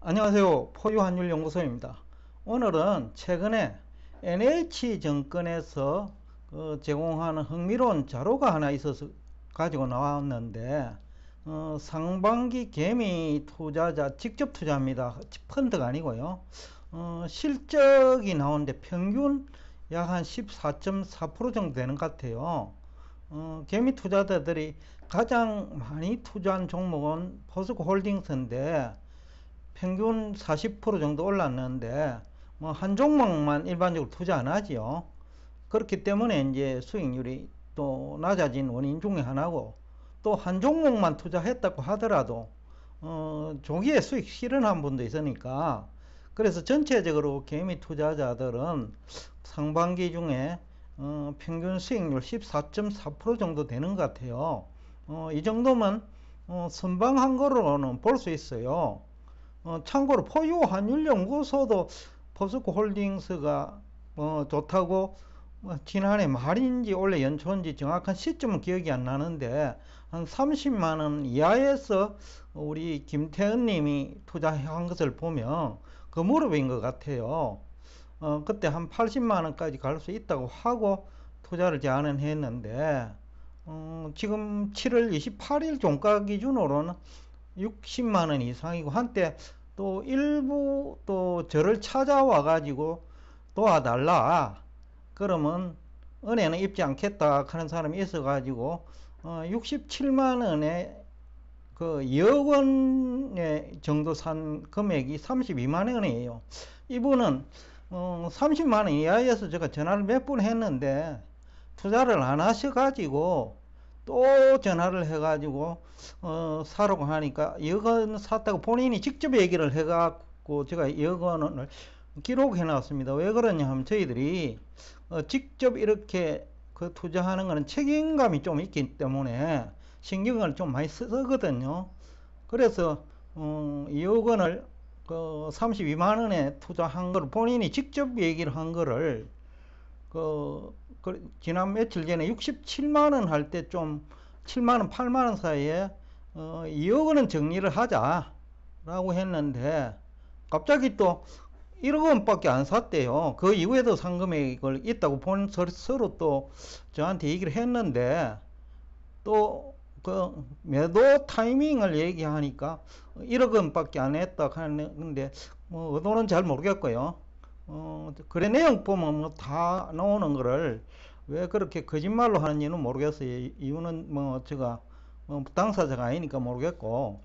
안녕하세요. 포유환율연구소입니다. 오늘은 최근에 NH증권에서 제공하는 흥미로운 자료가 하나 있어서 가지고 나왔는데 상반기 개미 투자자 직접 투자입니다. 펀드가 아니고요. 실적이 나오는데 평균 약 한 14.4% 정도 되는 것 같아요. 개미 투자자들이 가장 많이 투자한 종목은 포스코홀딩스인데 평균 40% 정도 올랐는데 뭐 한 종목만 일반적으로 투자 안 하지요. 그렇기 때문에 이제 수익률이 또 낮아진 원인 중에 하나고, 또 한 종목만 투자했다고 하더라도 조기에 수익 실현한 분도 있으니까, 그래서 전체적으로 개미 투자자들은 상반기 중에 평균 수익률 14.4% 정도 되는 것 같아요. 이 정도면 선방한 거로는 볼 수 있어요. 참고로 포유환율연구소도 포스코홀딩스가 좋다고 지난해 말인지 올해 연초인지 정확한 시점은 기억이 안 나는데 한 30만원 이하에서 우리 김태은 님이 투자한 것을 보면 그 무렵인 것 같아요. 그때 한 80만원까지 갈 수 있다고 하고 투자를 제안은 했는데 지금 7월 28일 종가 기준으로는 60만원 이상이고, 한때 또 일부 또 저를 찾아와 가지고 도와달라 그러면 은혜는 입지 않겠다 하는 사람이 있어 가지고 67만원에 그 2억 원의 정도 산 금액이 32만원이에요. 이분은 30만원 이하에서 제가 전화를 몇 번 했는데 투자를 안 하셔가지고 또 전화를 해가지고 사라고 하니까 2억 원 샀다고 본인이 직접 얘기를 해갖고 제가 2억 원을 기록해 놨습니다. 왜 그러냐 하면 저희들이 직접 이렇게 그 투자하는 거는 책임감이 좀 있기 때문에 신경을 좀 많이 쓰거든요. 그래서 2억 원을 그 32만원에 투자한 걸 본인이 직접 얘기를 한 거를 지난 며칠 전에 67만원 할 때 좀 7만원 8만원 사이에 2억 원은 정리를 하자 라고 했는데 갑자기 또 1억 원밖에 안 샀대요. 그 이후에도 산 금액을 있다고 서로 또 저한테 얘기를 했는데, 또 그 매도 타이밍을 얘기하니까 1억 원밖에 안 했다 하는데 뭐 의도는 잘 모르겠고요. 그래 내용 보면 뭐 다 나오는 거를 왜 그렇게 거짓말로 하는지는 모르겠어요. 이유는 뭐 제가 당사자가 아니니까 모르겠고,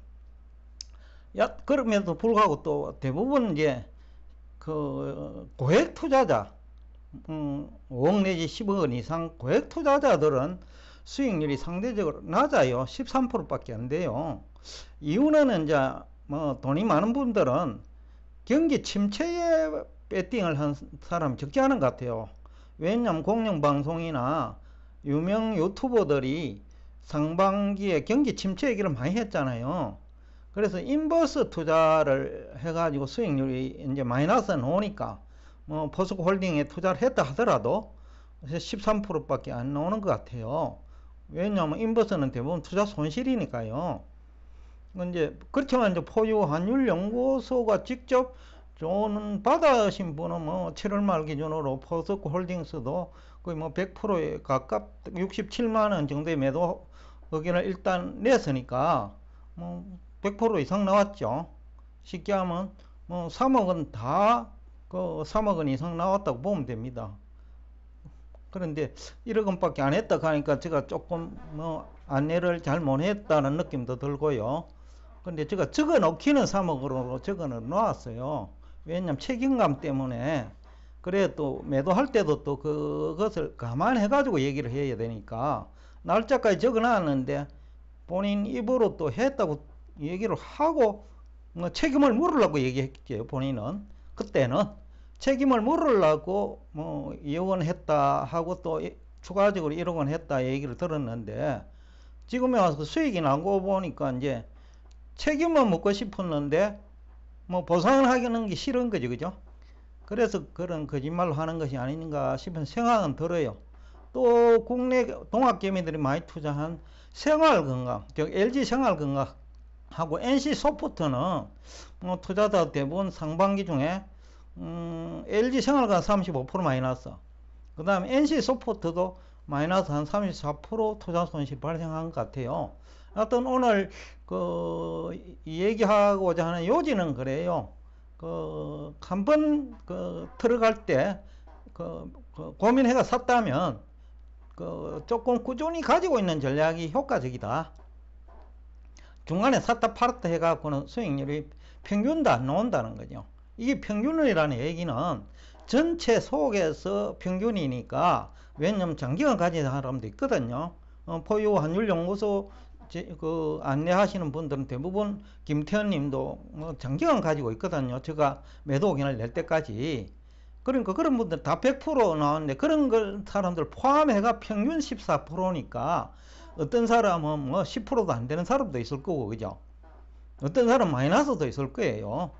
그럼에도 불구하고 또 대부분 이제 그 고액 투자자 5억 내지 10억 원 이상 고액 투자자들은 수익률이 상대적으로 낮아요. 13%밖에 안 돼요. 이유는 이제 뭐 돈이 많은 분들은 경기 침체에 배팅을 한 사람이 적지 않은 것 같아요. 왜냐하면 공영방송이나 유명 유튜버들이 상반기에 경기 침체 얘기를 많이 했잖아요. 그래서 인버스 투자를 해가지고 수익률이 이제 마이너스 나오니까 뭐 포스코홀딩에 투자를 했다 하더라도 13%밖에 안 나오는 것 같아요. 왜냐하면 인버스는 대부분 투자 손실이니까요. 이제 그렇지만 이제 포유환율연구소가 직접 돈 받으신 분은 뭐 7월 말 기준으로 포스코홀딩스도 거의 뭐 100%에 가깝 67만원 정도의 매도 의견을 일단 냈으니까 뭐 100% 이상 나왔죠. 쉽게 하면 뭐 3억은 다 그 3억 원 이상 나왔다고 보면 됩니다. 그런데 1억 원밖에 안 했다 하니까 제가 조금 뭐 안내를 잘 못했다는 느낌도 들고요. 근데 제가 적어 놓기는 3억으로 적어 놓았어요. 왜냐면 책임감 때문에. 그래 또 매도할 때도 또 그것을 감안해 가지고 얘기를 해야 되니까 날짜까지 적어 놨는데 본인 입으로 또 했다고 얘기를 하고 뭐 책임을 물으려고 얘기했죠. 본인은 그때는 책임을 물으려고 뭐 2억 원 했다 하고 또 추가적으로 1억 원 했다 얘기를 들었는데, 지금에 와서 수익이 나고 보니까 이제 책임은 묻고 싶었는데 뭐 보상을 하는 게 싫은 거죠. 그죠? 그래서 그런 거짓말로 하는 것이 아닌가 싶은 생각은 들어요. 또 국내 동학개미들이 많이 투자한 생활건강, 즉 LG 생활건강 하고 NC 소프트는 투자자 대부분 상반기 중에 LG 생활건 35% 마이너스, 그 다음에 NC 소프트도 마이너스 한 34% 투자 손실 발생한 것 같아요. 하여튼 오늘 얘기하고자 하는 요지는 그래요. 한번 들어갈 때 고민해가 샀다면 조금 꾸준히 가지고 있는 전략이 효과적이다. 중간에 샀다 팔았다 해갖고는 수익률이 평균도 안 나온다는 거죠. 이게 평균이라는 얘기는 전체 속에서 평균이니까, 왜냐면 장기간 가진 사람도 있거든요. 포유 환율 연구소 안내하시는 분들은 대부분 김태현 님도 장기간 가지고 있거든요. 제가 매도 의견을 낼 때까지. 그러니까 그런 분들 다 100% 나왔는데, 그런 사람들 포함해가 평균 14%니까 어떤 사람은 뭐 10%도 안 되는 사람도 있을 거고, 그죠? 어떤 사람은 마이너스도 있을 거예요.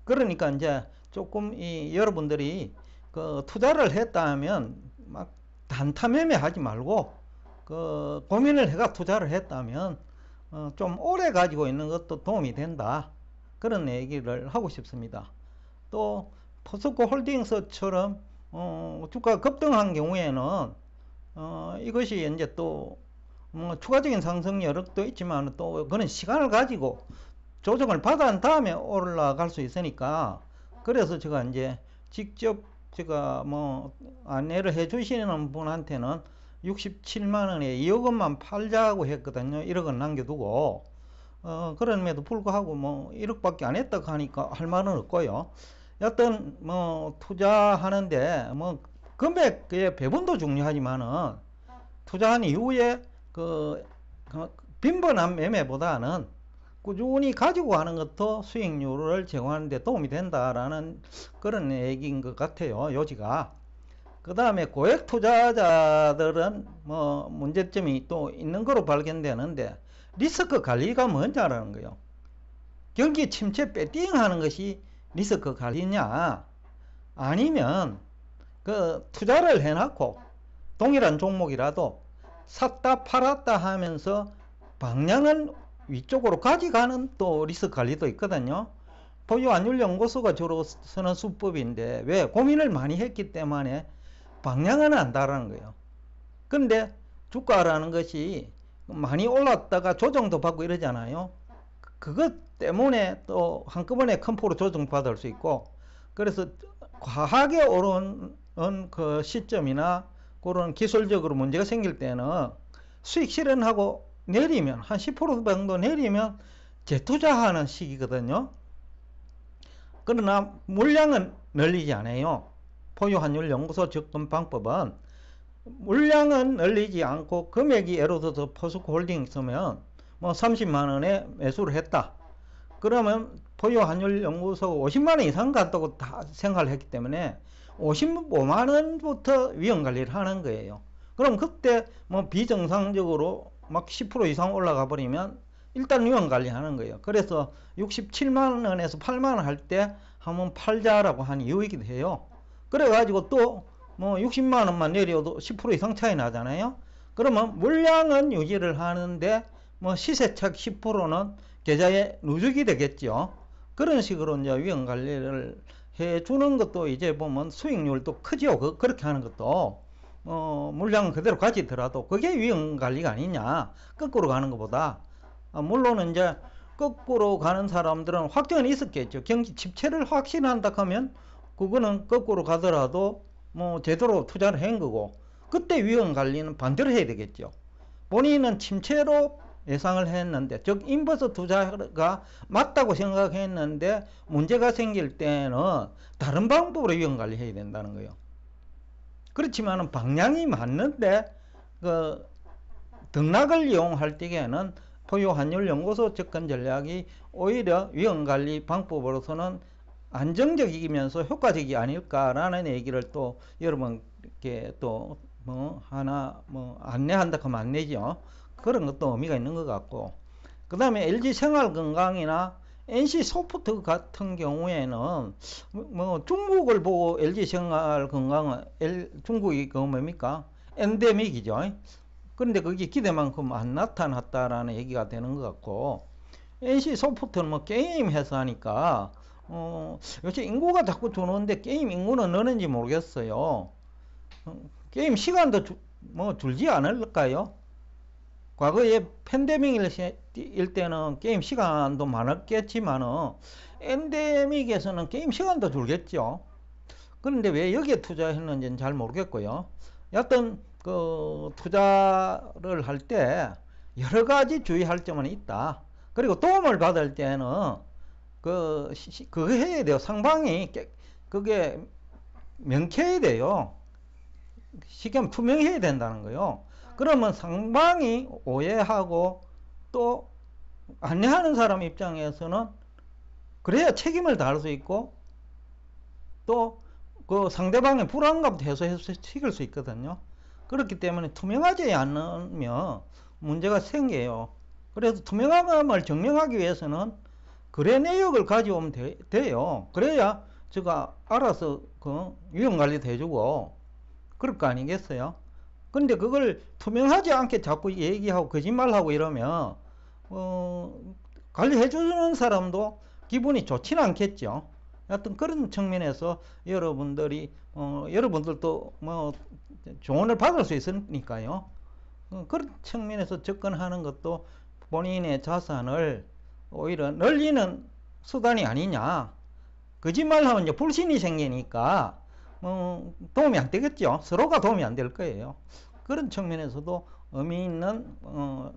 그러니까 이제 조금 여러분들이 투자를 했다면 막 단타매매 하지 말고 고민을 해가 투자를 했다면 좀 오래 가지고 있는 것도 도움이 된다. 그런 얘기를 하고 싶습니다. 또 포스코 홀딩스처럼 주가가 급등한 경우에는 이것이 이제 또 추가적인 상승 여력도 있지만 또 그런 시간을 가지고 조정을 받은 다음에 올라갈 수 있으니까, 그래서 제가 이제 직접 제가 안내를 해 주시는 분한테는 67만원에 2억 원만 팔자고 했거든요. 1억 원 남겨두고. 그럼에도 불구하고 1억밖에 안 했다고 하니까 할 말은 없고요. 여튼 투자하는데 금액의 배분도 중요하지만은 투자한 이후에 빈번한 매매보다는 꾸준히 가지고 가는 것도 수익률을 제공하는 데 도움이 된다라는 그런 얘기인 것 같아요, 요지가. 그 다음에 고액 투자자들은 문제점이 또 있는 거로 발견되는데, 리스크 관리가 뭔지라는 거예요. 경기 침체 배팅하는 것이 리스크 관리냐, 아니면 투자를 해놓고 동일한 종목이라도 샀다 팔았다 하면서 방향은 위쪽으로 가져가는 또 리스크 관리도 있거든요. 포유 환율 연구소가 주로 쓰는 수법인데, 왜? 고민을 많이 했기 때문에 방향은 안다라는 거예요. 근데 주가라는 것이 많이 올랐다가 조정도 받고 이러잖아요. 그것 때문에 또 한꺼번에 큰 폭으로 조정받을 수 있고, 그래서 과하게 오르는 그 시점이나 그런 기술적으로 문제가 생길 때는 수익 실현하고 내리면 한 10% 정도 내리면 재투자하는 시기거든요. 그러나 물량은 늘리지 않아요. 포유 환율 연구소 접근 방법은 물량은 늘리지 않고, 금액이 예를 들어서 포스코 홀딩 있으면 30만원에 매수를 했다. 그러면 포유 환율 연구소가 50만원 이상 갔다고 다 생각을 했기 때문에 55만원부터 위험 관리를 하는 거예요. 그럼 그때 비정상적으로 막 10% 이상 올라가 버리면 일단 위험 관리하는 거예요. 그래서 67만원에서 8만원 할 때 한번 팔자라고 한 이유이기도 해요. 그래가지고 또 60만원만 내려도 10% 이상 차이 나잖아요. 그러면 물량은 유지를 하는데 시세착 10%는 계좌에 누적이 되겠죠. 그런 식으로 이제 위험 관리를 해주는 것도 이제 보면 수익률도 크죠. 그렇게 하는 것도 물량은 그대로 가지더라도 그게 위험 관리가 아니냐, 거꾸로 가는 것보다. 물론 이제 거꾸로 가는 사람들은 확정은 있었겠죠. 경기 침체를 확신한다 하면 그거는 거꾸로 가더라도 제대로 투자를 한 거고, 그때 위험 관리는 반대로 해야 되겠죠. 본인은 침체로 예상을 했는데, 즉 인버스 투자가 맞다고 생각했는데 문제가 생길 때는 다른 방법으로 위험 관리해야 된다는 거예요. 그렇지만 방향이 맞는데 등락을 이용할 때에는 포유 환율 연구소 접근 전략이 오히려 위험 관리 방법으로서는 안정적이면서 효과적이 아닐까라는 얘기를 또 여러분께 또 하나 안내한다 하면 안내죠. 그런 것도 의미가 있는 것 같고, 그 다음에 LG 생활건강이나 NC 소프트 같은 경우에는 중국을 보고 LG 생활건강은 중국이 뭡니까? 엔데믹이죠. 그런데 그게 기대만큼 안 나타났다라는 얘기가 되는 것 같고, NC 소프트는 뭐 게임 회사니까 요새 인구가 자꾸 줄는데 게임 인구는 느는지 모르겠어요. 게임 시간도 뭐 줄지 않을까요? 과거에 팬데믹일 때는 게임 시간도 많았겠지만은 엔데믹에서는 게임 시간도 줄겠죠. 그런데 왜 여기에 투자했는지는 잘 모르겠고요. 여하튼 그 투자를 할 때 여러 가지 주의할 점은 있다. 그리고 도움을 받을 때는 그거 해야 돼요. 상방이 그게 명쾌해야 돼요. 쉽게 하면 투명해야 된다는 거요. 그러면 상방이 오해하고 또 안내하는 사람 입장에서는 그래야 책임을 다할 수 있고 또 그 상대방의 불안감도 해소시킬 수 있거든요. 그렇기 때문에 투명하지 않으면 문제가 생겨요. 그래서 투명함을 증명하기 위해서는 거래 내역을 가져오면 돼요. 그래야 제가 알아서 그 위험관리도 해주고 그럴 거 아니겠어요? 근데 그걸 투명하지 않게 자꾸 얘기하고 거짓말하고 이러면 관리해주는 사람도 기분이 좋지는 않겠죠. 하여튼 그런 측면에서 여러분들이 여러분들도 뭐 조언을 받을 수 있으니까요. 그런 측면에서 접근하는 것도 본인의 자산을 오히려 늘리는 수단이 아니냐. 거짓말하면 이제 불신이 생기니까 도움이 안 되겠죠. 서로가 도움이 안 될 거예요. 그런 측면에서도 의미 있는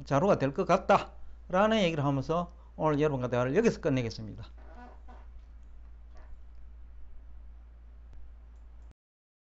자료가 될 것 같다라는 얘기를 하면서 오늘 여러분과 대화를 여기서 끝내겠습니다.